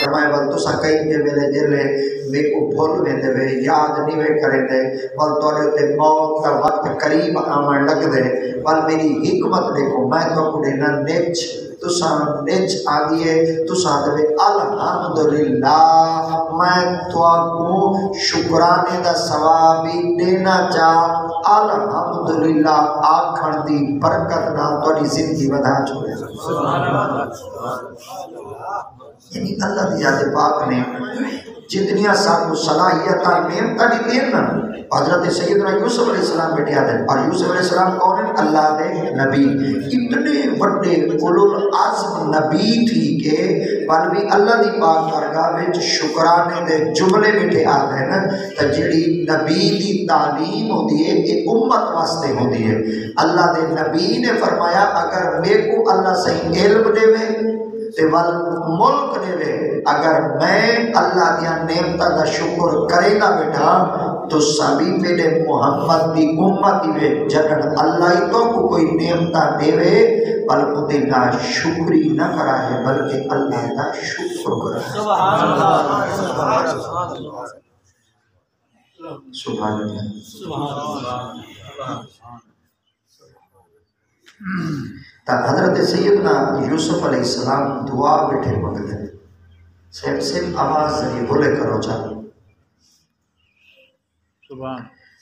فرمایا بل تسا کئی کے ویلے جلے میں کو بھول میں دے یاد نہیں وے کرے دے بل توڑے تے موت کا وقت قریب آمن لگ دے بل میری حکمت دیکھو میں تو کو دینا نیچ تسا نیچ آگئے تسا دے الحمدللہ میں تو کو شکرانے دا ثوابی دینا چاہ الحمدللہ آکھن دی برکت نہ توڑی زندگی بدا چھوڑے یعنی اللہ دی ذات پاک نے جتنی سب صلاحیت نعمت دی دینا حضرت سیدنا یوسف علیہ السلام بیٹے آتے ہیں اور یوسف علیہ السلام کون ہیں اللہ دے نبی اتنے بڑے اولو العزم نبی تھی کہ پر بھی اللہ دی پاک درگاہ وچ شکرانے دے جملے بیٹے آتے ہیں تو جڑی نبی دی تعلیم ہوتی ہے یہ امت واسطے ہوتی ہے اللہ دے نبی نے فرمایا اگر میرے کو اللہ صحیح علم دے میں تے ول ملک دے وے اگر میں اللہ دیا نعمتاں دا شکر کرے گا بیٹا تو سبھی میرے محمد دی امتی وے جگن اللہ ہی تو کو کوئی نعمتاں دے وے بلکہ دا شکری نہ کرا ہے بلکہ اللہ دا شکر کرا ہے سبحان اللہ سبحان اللہ سبحان اللہ تا حضرت سیدنا یوسف علیہ السلام دعا بیٹھے مانگتے ہیں سیم سیم آواز ذریعے بولے کرو چاہو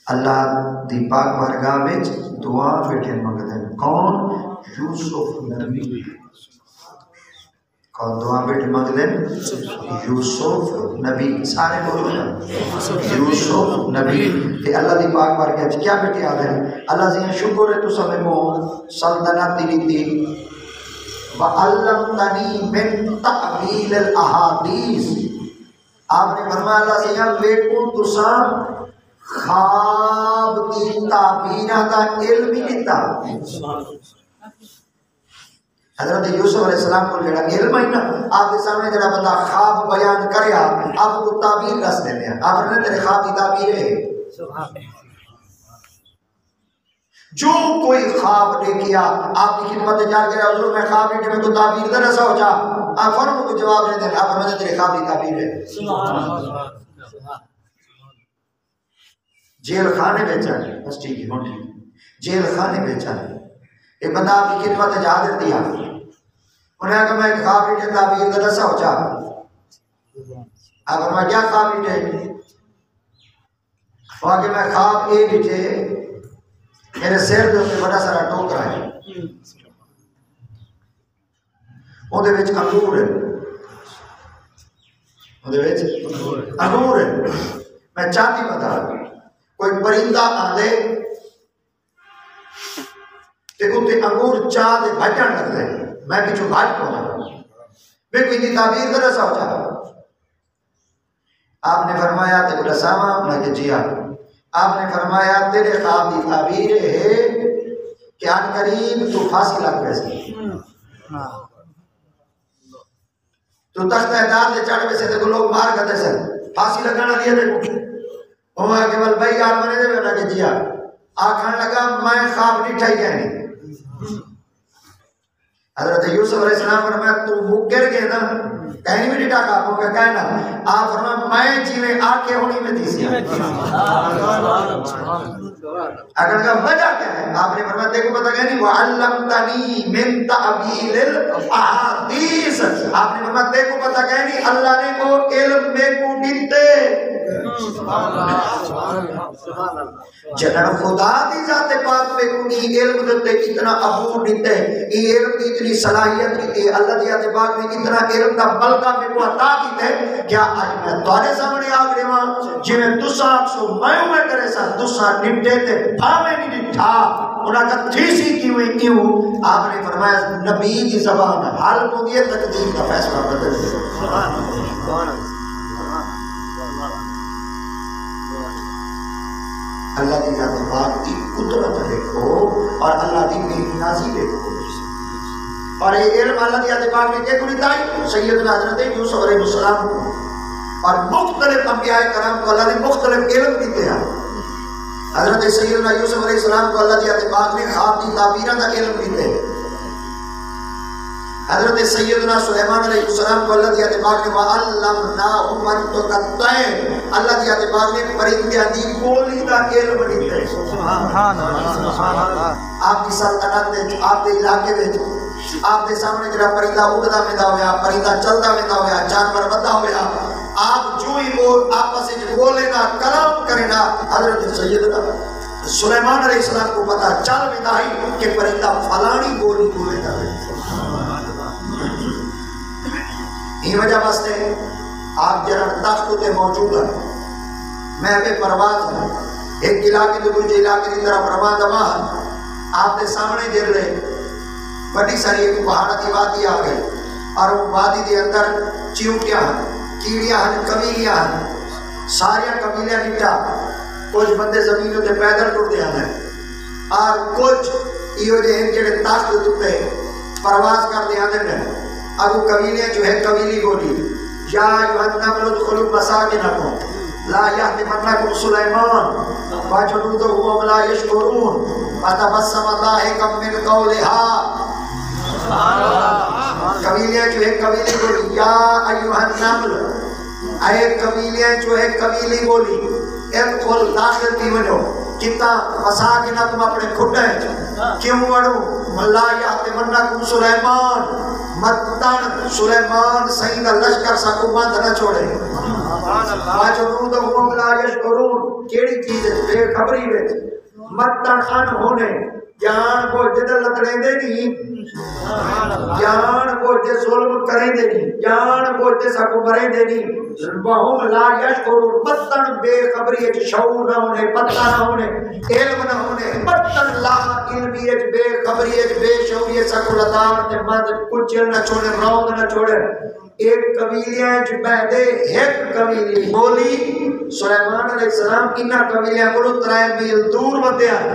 اللہ دی پاک بارگاہ وچ دعا بیٹھے مانگتے ہیں کون یوسف نبی کون دعا بیٹھے مانگتے ہیں یوسف نبی سارے بولو نا یوسف نبی کہ اللہ دی پاک بارگاہ وچ کیا بیٹھے آتے ہیں اللہ سے شکر ہے تو سمیں کو سلطنت دی تھی وَعَلَّمْتَنِي مِن تَعْوِيلِ الْأَحَادِيثِ آپ نے فرمایا اللہ سے یہاں بیٹھوں تو سام خواب کی تعبیرہ کا علم ہی دیتا حضرت یوسف علیہ السلام کو جڑا علم ہے نا آپ کے سامنے جڑا بندہ خواب بیان کرے آپ کو تعبیر رس دینے ہیں آپ نے تیرے خواب کی تعبیر ہے جو کوئی خواب نے کیا آپ کی خدمت جا کے حضور میں خواب نے میں تو تعبیر دے رسا ہو جا آپ فرمو کو جواب نہیں دے آپ نے تیرے خواب کی تعبیر ہے جیل خانے بیچا ہے بس ٹھیک ہے ٹھیک جیل خانے بیچا ہے ایک بندہ آپ کی خدمت جا دیتی ہے انہیں کہا میں خواب نے تعبیر دے رسا ہو جا آپ فرمایا کیا خواب نے وہاں کہ میں خواب اے بیٹھے میرے سیر دے ہوتے بڑا سارا ٹوکرا ہے وہ دے وچ انگور ہے وہ دے وچ انگور ہے میں چاہتی بتا کوئی پرندہ آدھے تے اتے انگور چاہ دے بھجن لگ دے میں پیچھو بھاج پہنچا میں کوئی دی تعبیر در ایسا ہو چاہا آپ نے فرمایا تے بڑا ساما میں کہ جی آپ نے فرمایا تیرے خواب دی تعبیر ہے کہ ان قریب تو پھانسی لگ پیسے تو تخت اعداد دے چڑھ پیسے تے کو لوگ مار کرتے سے پھانسی لگانا دیا دیکھو وہاں کہ بل بھائی آر منے دے میں کہ جی آکھان لگا میں خواب نہیں ٹھائی گیا نہیں حضرت یوسف علیہ السلام فرمایا تو مکر گئے نا کہیں بھی نہیں ٹاکا آپ کو کہنا آپ فرمایا میں جیوے آکے ہونی میں تیسی اگر کا وجہ کیا ہے آپ نے فرمایا دیکھو پتہ کہنی وَعَلَّمْتَنِي مِن تَعْوِيلِ الْأَحَادِيثِ آپ نے فرمایا دیکھو پتہ کہنی اللہ نے کو علم میں کو دیتے جنر خدا دی ذات پاک میں کنی علم دیتے اتنا عبور دیتے یہ علم دی اتنی صلاحیت دیتے اللہ دی ذات پاک میں اتنا علم دا ملکہ میں کو عطا کیتے کیا آج میں دوارے سامنے آگرے وہاں جی میں دوسرا سو میں کرے سا دوسرا نمٹے تے پھامے نہیں نمٹا انہاں کا تھیسی کیوں آپ نے فرمایا نبی دی زبان حال کو دیئے تقدیر کا فیصلہ بدل دے اللہ کی ذات پاک کی قدرت دیکھو اور اللہ کی بے نازی دیکھو اور یہ علم اللہ کی ذات پاک نے کیا کنی تائی سیدنا حضرت یوسف علیہ السلام کو اور مختلف انبیاء کرام کو اللہ نے مختلف علم دیتے ہیں حضرت سیدنا یوسف علیہ السلام کو اللہ کی ذات پاک نے خواب کی تعبیرہ کا علم دیتے ہیں حضرت سیدنا سلیمان علیہ السلام کو اللہ دیات پاک نے وَعَلَّمْنَاهُ مَنْطِقَ الطَّيْرِ اللہ دیات پاک نے پرندے دی بولی دا علم دیتا ہے. سبحان اللہ. آپ کی سلطنت وچ آپ دے علاقے وچ آپ دے سامنے جڑا پرندہ اڑدا ویندا ہویا پرندہ چلدا ویندا ہویا جانور ودا ہویا آپ جو ہی بول آپس وچ بولے نا کلام کرے نا حضرت سیدنا سلیمان علیہ السلام کو پتہ چل ویندا ہے کہ پرندہ فلانی بولی بولے گا. یہ وجہ واسطے آپ جرا تخت تے موجود ہیں میں بے پرواز ہوں ایک علاقے تو دوسرے علاقے کی طرف رواں دواں آپ کے سامنے گر لے بڑی ساری ایک پہاڑ کی وادی آ گئی اور وہ وادی کے اندر چیونٹیاں ہیں کیڑیاں ہیں قبیلیاں ہیں سارے قبیلے نکٹا کچھ بندے زمین تے پیدل ٹرتے ہیں اور کچھ یہ جڑے تخت تے پرواز کرتے ہیں ابو قبیلے جو ہے قبیلی بولی یا النمل ادخلوا مساکنکم لا یحطمنکم سلیمان وجنودہ وهم لا یشعرون فتبسم ضاحکا من قولها. قبیلے جو ہے قبیلی بولی یا ایھا النمل اے قبیلے جو ہے قبیلی بولی ادخل داخل تھی ونجو کتا مساکنکم اپنے کھڈے کیوں وڑو لا یحطمنکم سلیمان مدن سلیمان سید لشکر ساکو بند نہ چھوڑے. واجنودہ وهم لا یشعرون کیڑی چیز بے خبری وچ مدن ان ہونے جان کو جدل لتڑیں دے نہیں جان کو جے ظلم کریں دے نہیں جان کو جے ساکو مریں دے نہیں وهم لا یشعرون مدن بے خبری وچ شعور نہ ہونے پتہ نہ ہونے علم نہ ہونے مدن لا علمی وچ بے خبری وچ بے شعوری ساکو لتاڑ تے مد کچھ نہ چھوڑے روند نہ چھوڑے. ایک قبیلیاں جو بہدے ایک قبیلی بولی سلیمان علیہ السلام انہا قبیلیاں بولو 3 میل دور بندے ہیں.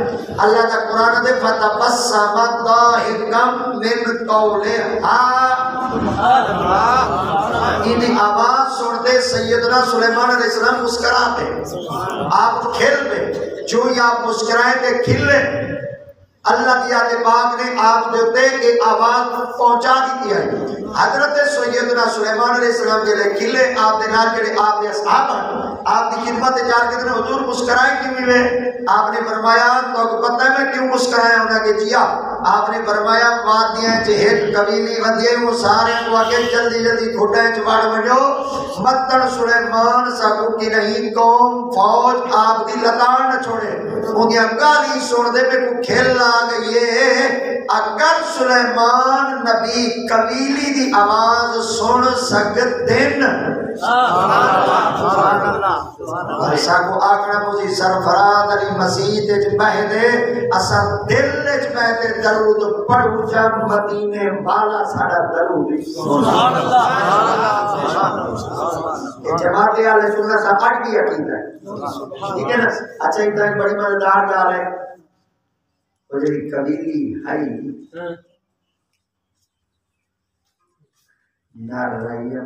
اللہ تا قرآن دے فَتَبَسَّمَ ضَاحِكًا مِنْ قَوْلِهَا انہیں آواز سنتے سیدنا سلیمان علیہ السلام مسکراتے آپ کھل میں جو ہی آپ مسکرائیں تے کھل لیں اللہ کی آتے پاک نے آپ دیتے کہ آواز پہنچا دیتی ہے. حضرت سیدنا سلیمان علیہ السلام کے لئے کھلے آپ دے نال جڑے آپ دے اصحاب ہیں آپ کی خدمت جار کے دن حضور مسکرائیں کیوں میں آپ نے فرمایا تو پتہ ہے میں کیوں مسکرائیں انہوں نے کیا آپ نے فرمایا وادیاں چہت قبیلی ودیے وہ سارے کو آگے جلدی جلدی کھوٹیں چواڑ بجو مدن سلیمان ساکو کی نہیں قوم فوج آپ دی لتاڑ نہ چھوڑے انہیں انگالی سن دے میں کو کھیل آگئیے اگر سلیمان نبی قبیلی دی آواز سن سکت دن ایسا کو آکڑا مجھے سرفراد علی مسیح تیج بہدے اصل دل تیج بہدے درود پڑھو جا مدینے بالا ساڑا درود سبحان اللہ. جماعت آلے سننا سا اٹھ کی عقید ہے ٹھیک ہے نا. اچھا ایک دائیں بڑی مددار گال ہے وہ جو قبیلی ہے نار رہی ہے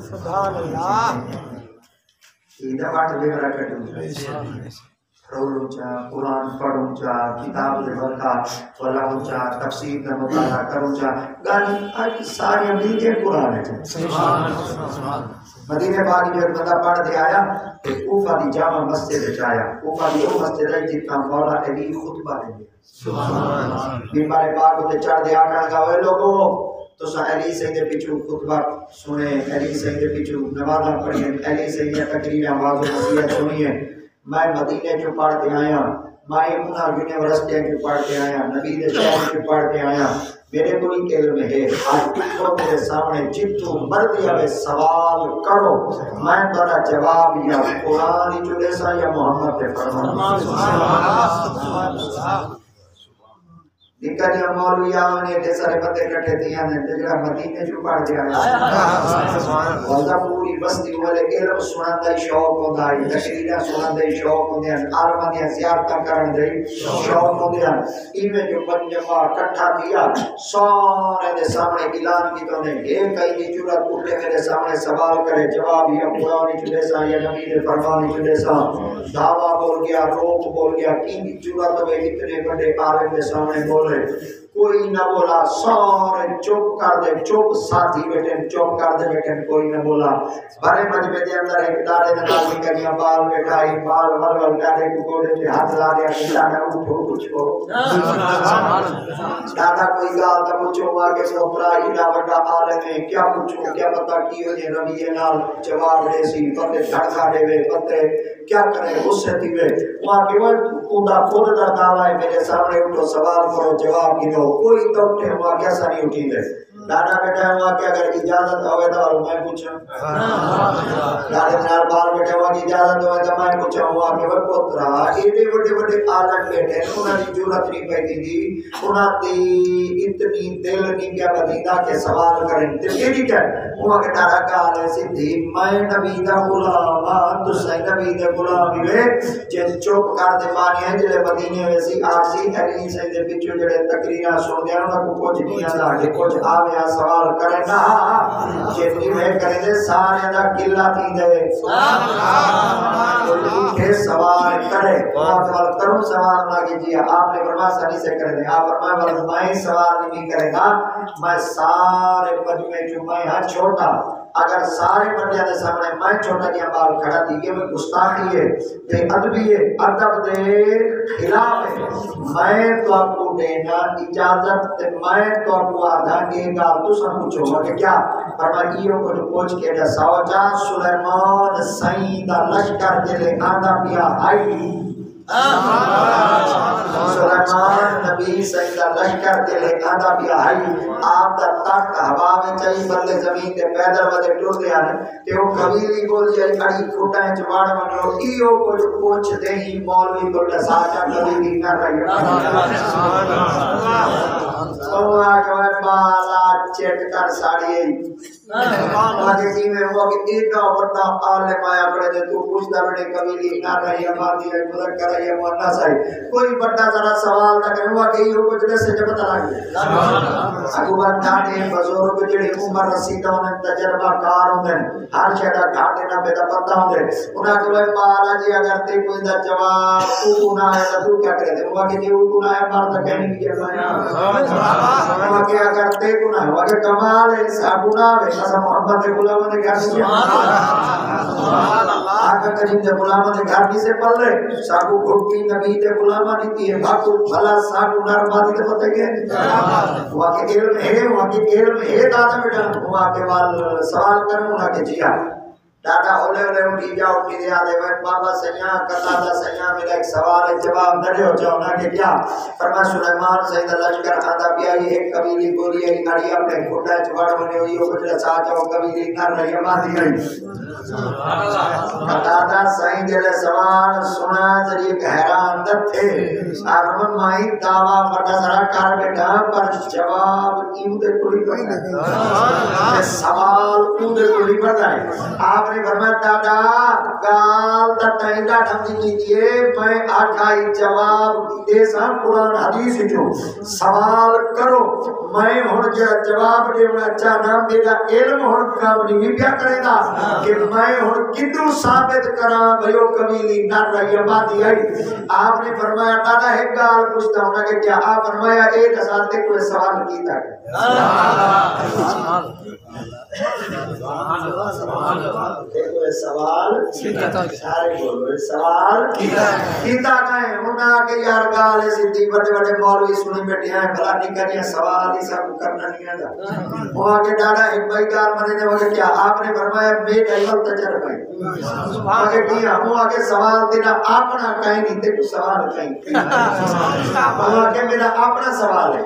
سبحان اللہ. ایدہ بات لے رہا کروں رولوں چاہ قرآن پڑھوں چاہ کتاب دے برکا ولاؤں چاہ تفسیر کا مطالعہ کروں چاہ گانی آج ساری ملیے قرآن ہے سبحان اللہ. مدینہ پاک جو ایک بندہ پڑھ دے آیا کہ کوفہ دی جامع مسجد چایا کوفہ دی او مسجد ہے جتنا مولا علی خطبہ دے دیا سبحان اللہ. بیمار پاک ہوتے چڑھ دے آکڑا گا ہوئے لوگوں تو سا علی سید پیچھو خطبہ سنے علی سید پیچھو نوازہ پڑھیں علی سید تقریر آواز و نصیحت سنیے. میں مدینہ جو پڑھ کے آیا میں امنا یونیورسٹی جو پڑھ کے آیا نبی دے شہر جو پڑھ کے آیا میرے کوئی علم ہے آج تو میرے سامنے جتو مرضی آوے سوال کرو میں تارا جواب یا قرآن جو دیسا یا محمد پہ فرمان نکل یا مولوی آنے دے سارے بندے کٹے دیا نے جگہ مدینے جو پڑھ دیا ہے وزا پوری بستی والے علم سنان دائی شوق ہوتا ہے تقریرہ سنان دائی شوق ہوتے ہیں عالمہ دیا زیارتہ کرن دائی شوق ہوتے ہیں ایمیں جو پنجمہ کٹھا دیا سارے دے سامنے اعلان کی تو نے ایک کئی کی جرات اٹھے میرے سامنے سوال کرے جواب یا قرآن جو دیسا یا نبی دے فرمان جو دیسا دعویٰ بول گیا روک بول گیا کی جرات میں اتنے بڑے عالم دے سامنے بول کوئی نہ بولا، سارے چپ کر دے، چپ ساتھی بیٹھے چپ کر دے بیٹھے، کوئی نہ بولا۔ بڑے مجمع دے اندر ایک داڑے نے نال نکلیاں بال بٹھائی، بال ول ول داڑے کو گوڑے تے ہاتھ لا دیا کہ داڑا اٹھو کچھ کو دادا کوئی گال دا پوچھو ہوا کہ سوپرا ایڈا بڑا عالم ہے، کیا پوچھو کیا پتہ کی ہو جے رویے نال جواب دے سی، بندے دھڑکا دے وے، بندے کیا کرے غصے تھی وے، وہاں کہ وہ اوندا خود دا دعویٰ ہے میرے سامنے اٹھو سوال کرو جواب گنو، کوئی تو اٹھے ہوا کیسا نہیں اٹھی دے۔ دادا بیٹھا ہوا کہ اگر اجازت ہوئے تو میں پوچھوں، دادا نال بال بیٹھا ہوا کہ اجازت ہوئے تو میں پوچھوں ہوا کہ وہ پترا ایڈے بڑے بڑے عالم بیٹھے انہاں دی جرات نہیں پئی دی، انہاں دی اتنی دل نہیں کیا بدیدا کہ سوال کریں تے کیڑی کہ ہوا کہ دادا گال ہے سیدھی میں نبی دا غلام ہاں تساں نبی دے غلام ہوئے جے چپ کر دے مانی ہے جڑے مدینے ویسی آسی علی سے دے پچھو جڑے تقریراں سن دے انہاں کو کچھ نہیں آندا کہ کچھ آوے سوال کرے نا جتنی میں کرے دے سارے دا قلہ تھی دے کہ سوال کرے سوال کروں سوال نہ کیجیے آپ نے فرمایا سنی سے کرے دے آپ فرمایا میں سوال نہیں کرے گا میں سارے مجمع جو میں ہاں چھوٹا اگر سارے بندیاں دے سامنے میں چھوٹا جہاں بال کھڑا دی کہ میں گستاخی ہے بے ادبی ہے ادب دے خلاف ہے میں تو آپ کو دینا اجازت تے میں تو آپ کو آدھا گے گا تو سب پوچھو گا کہ کیا فرمائیوں کو جو پوچھ کے جا سوجا سلیمان سیدہ لشکر جلے آدھا پیا آئی سلیمان نبی سیدہ لشکر دے لے آدھا بھی آئی آپ دا تخت ہوا میں چاہی بندے زمین دے پیدل ودے ٹر دے آنے کہ وہ قبیلی کو جائے اڑی کھوٹائیں چواڑ منو ایو کو جو پوچھ دے ہی مولوی کو لساچا قبیلی نہ رہی تو آگے بالا چیٹ کر ساڑی آگے ٹیمیں ہوا کہ ایڈا بڑا عالم آیا کرے دے تو پوچھ دا بڑے قبیلی نہ رہی آبادی ہے مدر کر رہی ہے مونہ سائی کوئی بڑا ذرا سوال نہ کرے ہوا کہ یہ کو جلے سے جب پتہ لگے اگو بات ڈھاٹے بزرگ جڑے عمر رسیدہ انہیں تجربہ کار انہیں ہر شہدہ گھاٹے نہ پیدا پتہ انہیں انہاں کہ وہ بالا جی اگر تے کوئی دا جواب تو نہ آئے تو کیا کرے دے ہوا کہ جی وہ نہ آئے مار دا کہنے کی جگہ ہوا کہ اگر تے کو نہ ہوا کہ کمال ہے صاحب نہ آئے ایسا محمد غلام نے گھر سے آقا کریم دے غلام نے گھر سے پل لے ساکو گھٹی نبی دے غلام نیتی ہے باکو بھلا ساکو نرمادی دے پتہ گئے وہاں کے علم ہے دادا بیٹا وہاں کے سوال کروں نہ کہ جیا دادا اولے اٹھی جا اٹھی دیا دے وقت بابا سیاں کرنا دا سیاں میرا ایک سوال ہے جواب نہ دے ہو جاؤ نہ کہ کیا فرما سلیمان سید لشکر آدھا پیا یہ ایک قبیلی بولی ہے اڑی اپنے کھوٹا چوڑ بنے ہوئی ہو کچھ رسا جاؤ قبیلی نہ رہی آبادی ہے دادا سائیں جلے سوال سنا ذریعے حیران تھے آرمن مائی دعویٰ بڑا سرا کار بیٹھا پر جواب ایمدے کلی پڑھا سوال ایمدے کلی پڑھا ہے آپ نے فرمایا دادا گال تا ٹائنڈا ٹھمدی کیجئے میں آٹھائی جواب دے سان قرآن حدیث جو سوال کرو میں ہن جواب دے میں چاہنا میرا علم ہن کام نہیں پیا کرے گا کہ میں ہن کدو ثابت کراں بھئیو قبیلی نہ رہی آبادی آئی آپ نے فرمایا دادا ایک گال پوچھتا ہوں کہ کیا آپ فرمایا ایک اساتے کوئی سوال کیتا ہے سوال سارے بولو سوال کیتا کہیں ہونا کہ یار گال سیدھی بڑے بڑے مولوی سنی بیٹھے ہیں بھلا نہیں کریے سوال ہی سب کرنا نہیں آتا وہاں کے ڈاڈا ایک بھائی گال منے نے وہاں کیا آپ نے فرمایا میرا ایول تجربہ ہے وہاں کے دیا وہاں کے سوال تیرا اپنا کہیں نہیں تے کچھ سوال کہیں وہاں کے میرا اپنا سوال ہے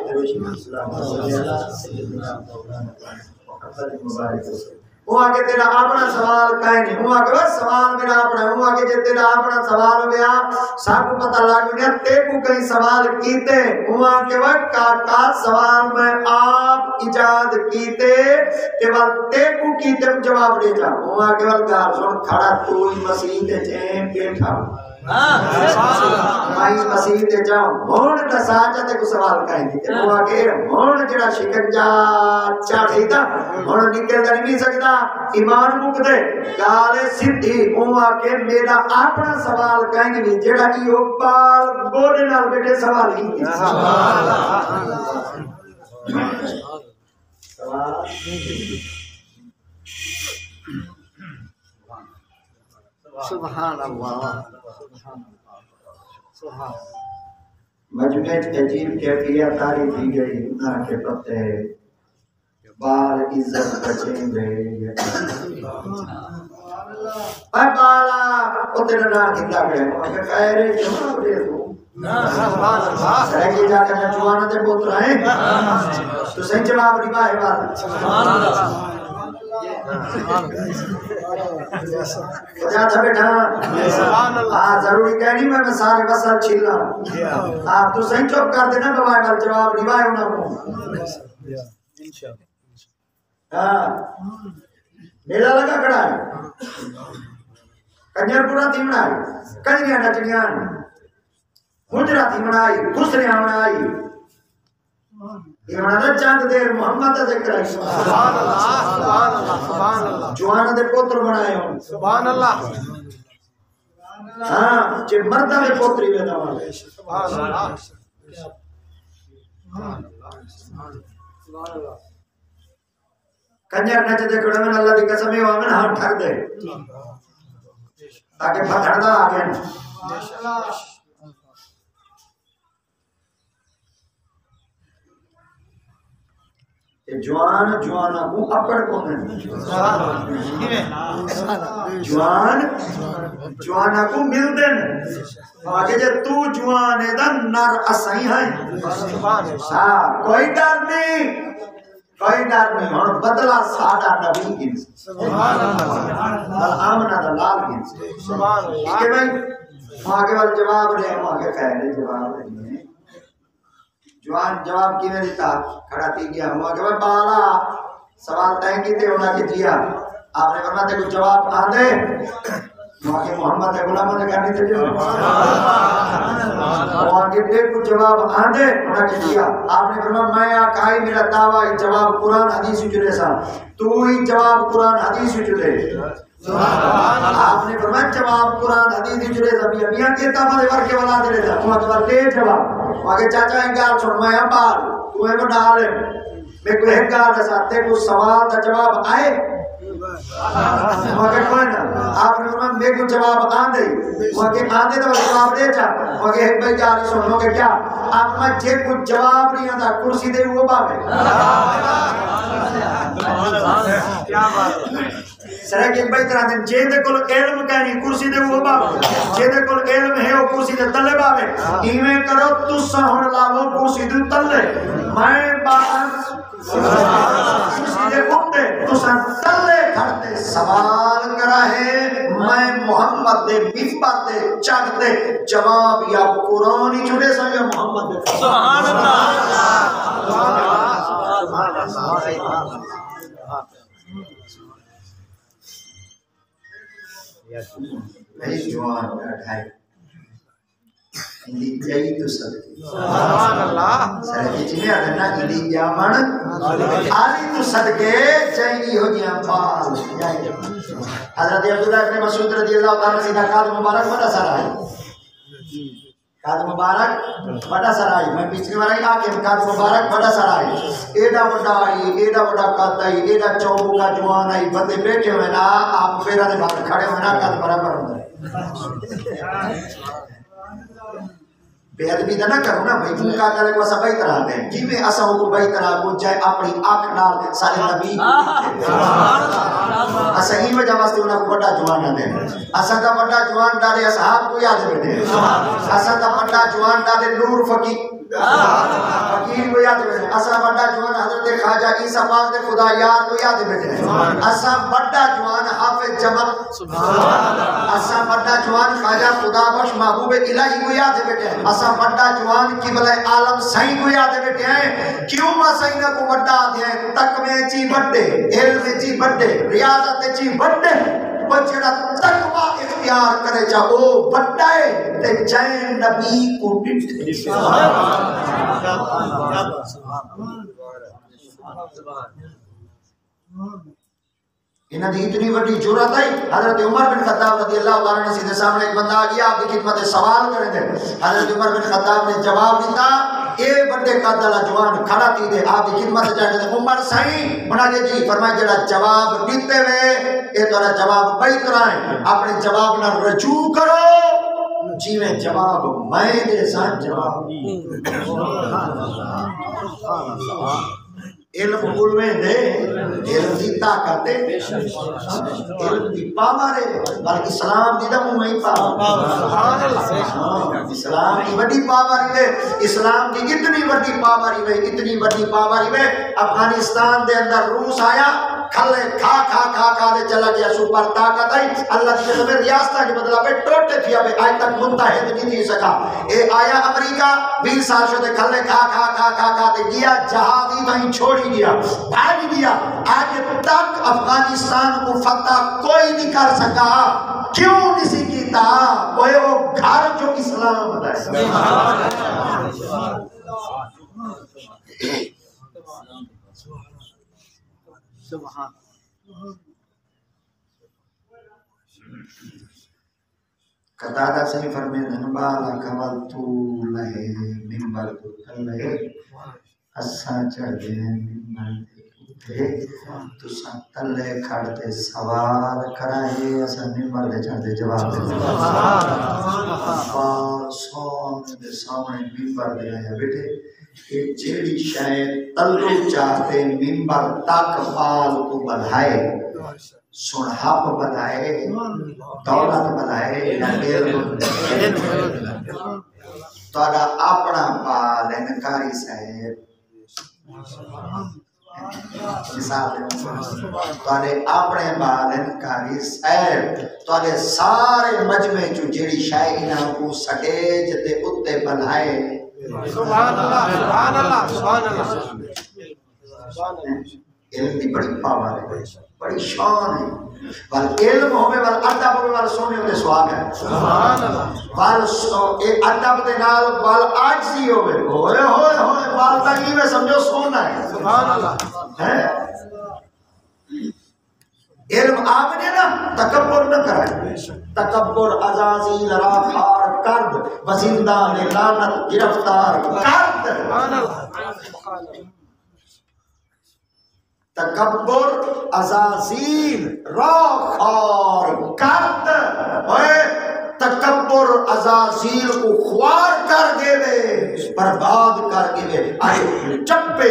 وہاں کے تیرا اپنا سوال کہیں نہیں وہاں کے بس سوال میرا اپنا وہاں کے جے تیرا اپنا سوال ہو گیا سب کو پتہ لگ گیا تے کو کہیں سوال کیتے وہاں کے وقت کا سوال میں آپ ایجاد کیتے کہ وال تے کو کیتے جواب دے جا وہاں کے وقت گار سن کھڑا تو ہی مسیح تے چین بیٹھا مائی مسیح تے جاؤ ہون دسا تے کو سوال کریں گے وہ آگے ہون جڑا شکنجا چاڑھی دا ہون نکل دا نہیں سکتا ایمان مک دے گالے سدھی وہ آگے میرا اپنا سوال کریں گے جڑا ایو پال بولے نال بیٹے سوال ہی سبحان اللہ مجمع عجیب کیفیت تاری دی گئی نہ کے پتے بال عزت بچیں گے اے بالا اتنے نہ کتا گئے کہ خیرے جواب دے دو سرے کی جا کر جوانا دے پوتر ہیں تو سہی جواب نہیں پائے بات جا تھا بیٹھا ضروری کہنی میں سارے مسئلہ چھلا تو صحیح چوپ کر دینا بوائے بار جواب نبھائے ہونا کو میلا لگا کھڑا ہے کنجر پورا تیمنا ہے کنجریاں نچنیاں مجرہ تیمنا آئی خسریاں ہونا آئی ایمانہ چاند دیر محمد ذکر ہے سبحان اللہ سبحان اللہ سبحان اللہ جوان دے پوتر بنائے ہوں سبحان اللہ ہاں جے مردہ دے پوتری میں دوالے سبحان اللہ کنجر نچ دے کڑا من اللہ دی قسم ہے وامن ہاں ٹھک دے تاکہ پھڑ دا آگے جوان جوانا کو اپڑ کون ہے جوان جوانا کو مل دن آگے جے تو جوان ہے دا نر اسائی ہیں کوئی ڈر نہیں اور بدلا ساڑا نبی گنس آمنہ دا لال گنس کہ بھائی آگے وال جواب رہے ہیں آگے خیر جواب رہے ہیں جوان جواب کی میں دیتا کھڑا تی گیا ہوا کہ میں بالا سوال تائیں کی تے ہونا کہ جیا آپ نے فرمایا تے کچھ جواب آدھے وہاں کہ محمد ہے غلامہ نے کرنی تے جو وہاں کہ تے کچھ جواب آدھے ہونا کہ جیا آپ نے فرمایا میں آقائی میرا دعویٰ جواب قرآن حدیث چلے سا تو ہی جواب قرآن حدیث چلے آپ نے فرمایا جواب قرآن حدیث چلے سا میاں کہتا مدے ورکے والا دے لیتا وہاں کہ ورکے جواب وہاں چاچا انگار چھوڑ میں بال تو ہے وہ ڈال میں کوئی انگار دسا تے کو سوال دا جواب آئے وہاں کہ کوئی نا آپ نے فرمایا میں کو جواب آندے وہاں کہ آندے تو جواب دے جا وہاں کہ ایک بھائی جاری سنو کہ کیا آپ میں جے کچھ جواب نہیں آتا کرسی دے وہ باوے کیا بات سرے کہ بھائی طرح دن جے دے کل علم کہنی کرسی دے وہ باوے جے دے کل علم ہے وہ کرسی دے تلے باوے ایمیں کرو تُسا ہون لاو کرسی دے تلے میں باہر کرسی دے اٹھے تُسا تلے کھڑتے سوال کرا ہے میں محمد دے ممبر دے چڑھ دے جواب یا قرآن ہی چھوڑے سا یا محمد دے سبحان اللہ سبحان اللہ نہیں جوان بیٹھائے اندی جائی تو صدقے سبحان اللہ سرکی چلے ادھنا اندی جامن آلی تو صدقے جائنی ہو جیاں پال حضرت عبداللہ ابن مسعود رضی اللہ عنہ سیدھا قاد مبارک بڑا سرائی قاد مبارک بڑا سرائی میں پیچھے ورائی آکے قاد مبارک بڑا سرائی ایڈا بڑا آئی ایڈا بڑا قاد آئی ایڈا چوبو کا جوان آئی بندے بیٹھے ہوئے نا آپ پیرا دے باہر کھڑے ہوئے نا قاد برابر ہوئے بے ادبی نہ کرو نا بھائی کا کرے کو سب ہی طرح دیں جی میں اسا کو بھائی طرح کو جائے اپنی آنکھ نال سارے نبی اسا ہی وجہ واسطے انہاں کو بڑا جوان نہ دیں اسا دا بڑا جوان ڈالے اصحاب کو یاد بیٹھے اسا دا بڑا جوان ڈالے نور فقیر کو یاد بیٹھے اسا بڑا جوان حضرت خواجہ عیسیٰ پاک دے خدا یار کو یاد بیٹھے اسا بڑا جوان حافظ جمل اسا بڑا جوان خواجہ خدا بخش محبوب الہی کو یاد بیٹھے اسا بڑا جوان قبلہ عالم سائیں کو یاد بیٹھے ہیں کیوں سائیں کو بڑا دیا ہے تقوی چی بڑے علم چی بڑے ریاضت چی بڑے بچڑا تقوی اختیار کرے چا او بڑا ہے تے جائیں نبی کو ڈٹھے انہاں دی اتنی بڑی جرات آئی. حضرت عمر بن خطاب رضی اللہ عنہ نے سیدھے سامنے ایک بندہ آ گیا آپ کی خدمت سوال کریں دے. حضرت عمر بن خطاب نے جواب دیتا اے بڑے قد والا جوان کھڑا تھی دے آپ کی خدمت جا کے عمر سائیں انہاں نے جی فرمایا جڑا جواب دیتے وے اے تہاڈا جواب بئی طرح ہے اپنے جواب نہ رجوع کرو جی میں جواب میں دے سان جواب علم علمے دے علم دی طاقت ہے علم دی پاور ہے بلکہ اسلام دی دم میں پاور اسلام دی بڑی پاور ہے اسلام دی اتنی بڑی پاور ہے اتنی بڑی پاور ہے افغانستان دے اندر روس آیا کھلے کھا دے چلا گیا سپر طاقت آئی اللہ کی قسم ریاستہ کے مطلب ہے ٹوٹے تھیا بے آج تک متحد نہیں تھی سکا اے آیا امریکہ 20 سال شدے کھلے کھا دے گیا جہادی نہیں چھوڑی گیا بھاگ گیا آج تک افغانستان کو فتح کوئی نہیں کر سکا کیوں نہیں کیتا وہ گھر جو اسلام ہے سبحان قطادہ سے فرمائے دنبالا کمال تو لہے منبر کو تل لہے اساں چڑھ دے منبر دے تو ساں تلے کھڑتے سوال کرائے اساں منبر دے چڑھ دے جواب دے پال سون دے سامنے منبر دے آیا بیٹے کہ جیڑی شاید تلو چاہتے ممبر تک پال کو بڑھائے سنحب بڑھائے دولت بڑھائے تارا اپنا پال انکاری صاحب مثال تارے اپنے پال انکاری صاحب تارے سارے مجمع جو جیڑی شاید انہاں کو سٹیج تے اتے بڑھائے سبحان اللہ سبحان اللہ سبحان اللہ علم کی بڑی پاور ہے بڑی شان ہے وال علم ہوے وال ادب ہوے وال سونے دے سواگ ہے سبحان اللہ وال ادب دے نال وال عاجزی ہوے ہوئے وال تاکہ میں سمجھو سونا ہے سبحان اللہ ہے علم آپ نے نا تکبر نہ کرائے تکبر عزازیل راخار کرد وزندان لعنت گرفتار کرد تکبر عزازیل راخار کرد تکبر عزازیل کو خوار کر دے وے برباد کر دے وے آئے چپے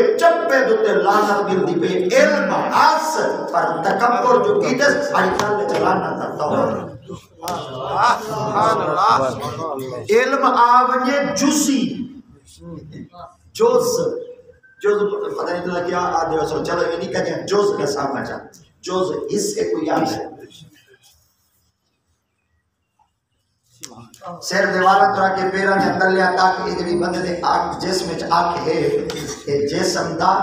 دوتے لعنت ملدی پہ علم حس پر تکبر جو کیتس آئی کھالے چلانا تھا علم آونی جزی جز پتہ نہیں تھا کیا آدھے وسو چلو یہ نہیں کہتے ہیں جز کا سامنا چاہتا جز حصے کو یاد ہے سیر دیوالا ترا کے پیرا نے اندر لیا تاکہ ادھری بندے دے آنکھ جسم میں آنکھ ہے کہ جسم دا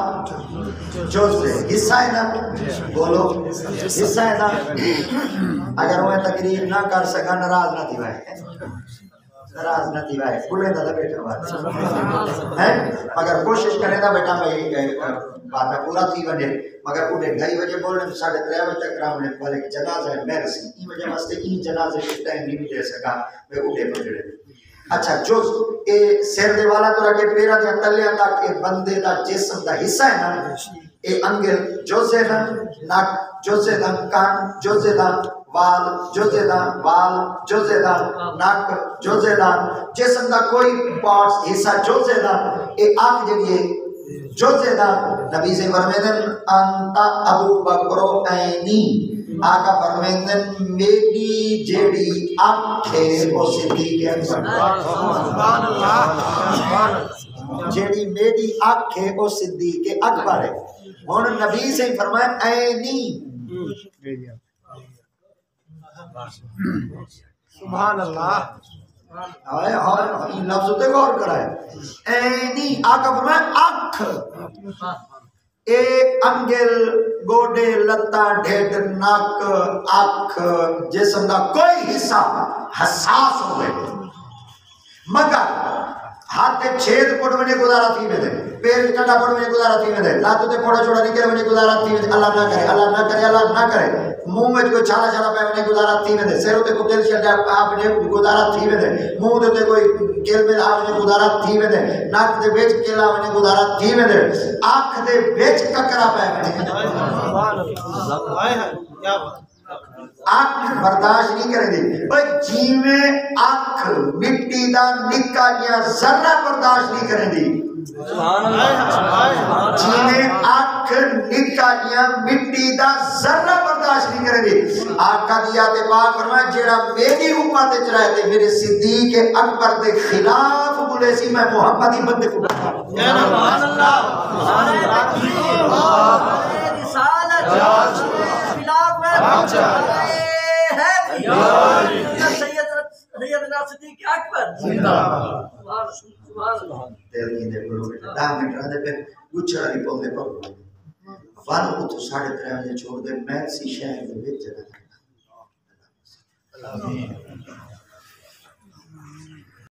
جز ہے حصہ ہے نا بولو حصہ ہے نا اگر وہ تقریر نہ کر سکا ناراض نہ دیوائے ناراض نہ دیوائے بھولے دا بیٹا بات ہے مگر کوشش کرے دا بیٹا میں بات پورا تھی وجہ مگر انہیں گھائی وجہ بولنے تو 3:30 بجے تک رام نے بولے کہ جنازہ ہے میرے سے این وجہ واسطے این جنازے کے ٹائم نہیں دے سکا میں انہیں پکڑے اچھا جز اے سیر دے والا تو رکھے پیرا دے تلیا تک اے بندے دا جسم دا حصہ ہے نا اے انگل جوزے دا ناک جوزے دا کان جوزے دا وال جوزے دا وال جوزے دا ناک جوزے دا جسم دا کوئی پارٹس حصہ جوزے دا اے آنکھ جگہ جوزے دا نبی سے فرمیدن انتا ابو بکرو اینی آقا فرمیدن میری جیڑی آنکھے وہ صدیق اکبر جیڑی میری آنکھے وہ صدیق اکبر ہے انہوں نے نبی سے فرمائے اینی سبحان اللہ آئے ہائے لفظ تے غور کرائے اینی آقا فرمائے اکھ اے انگل گوڈے گوڈے لتاں ڈھڈ نک اکھ جسم دا کوئی حصہ حساس ہوئے مگر ہاتھ چھید پڑ ونے گزارا تھی میں دے پیر ٹڈا پڑ ونے گزارا تھی میں دے لاتوں تے پھوڑا چھوڑا نکل ونے گزارا تھی میں دے اللہ نہ کرے اللہ نہ کرے اللہ نہ کرے منہ وچ کوئی چھالا چھالا پے ونے گزارا تھی میں دے سر تے کوئی دل چھڈا آپ نے گزارا تھی میں دے منہ تے کوئی کیل میں آپ نے گزارا تھی میں دے ناک دے وچ کیلا ونے گزارا تھی میں دے آنکھ دے وچ ککرا پے ونے سبحان اللہ ہائے ہائے کیا بات آنکھ برداشت نہیں کرے دی پر جیویں آنکھ مٹی دا نکا یا ذرہ برداشت نہیں کرے دی جیویں آنکھ نکا یا مٹی دا ذرہ برداشت نہیں کرے دی آقا دیا تے پاک فرمائے جیڑا میری امت وچ رہے تے میرے صدیق اکبر دے خلاف بولے سی میں محمد ہی بندے کو سبحان اللہ رسالت سیدنا صدیق اکبر سبحان اللہ دل کی دے بڑو بیٹا 10 منٹ رہ دے پھر گچھڑا نہیں پول دے پر وان کو تو 3:30 بجے چھوڑ دے میں سی شہر دے وچ جگہ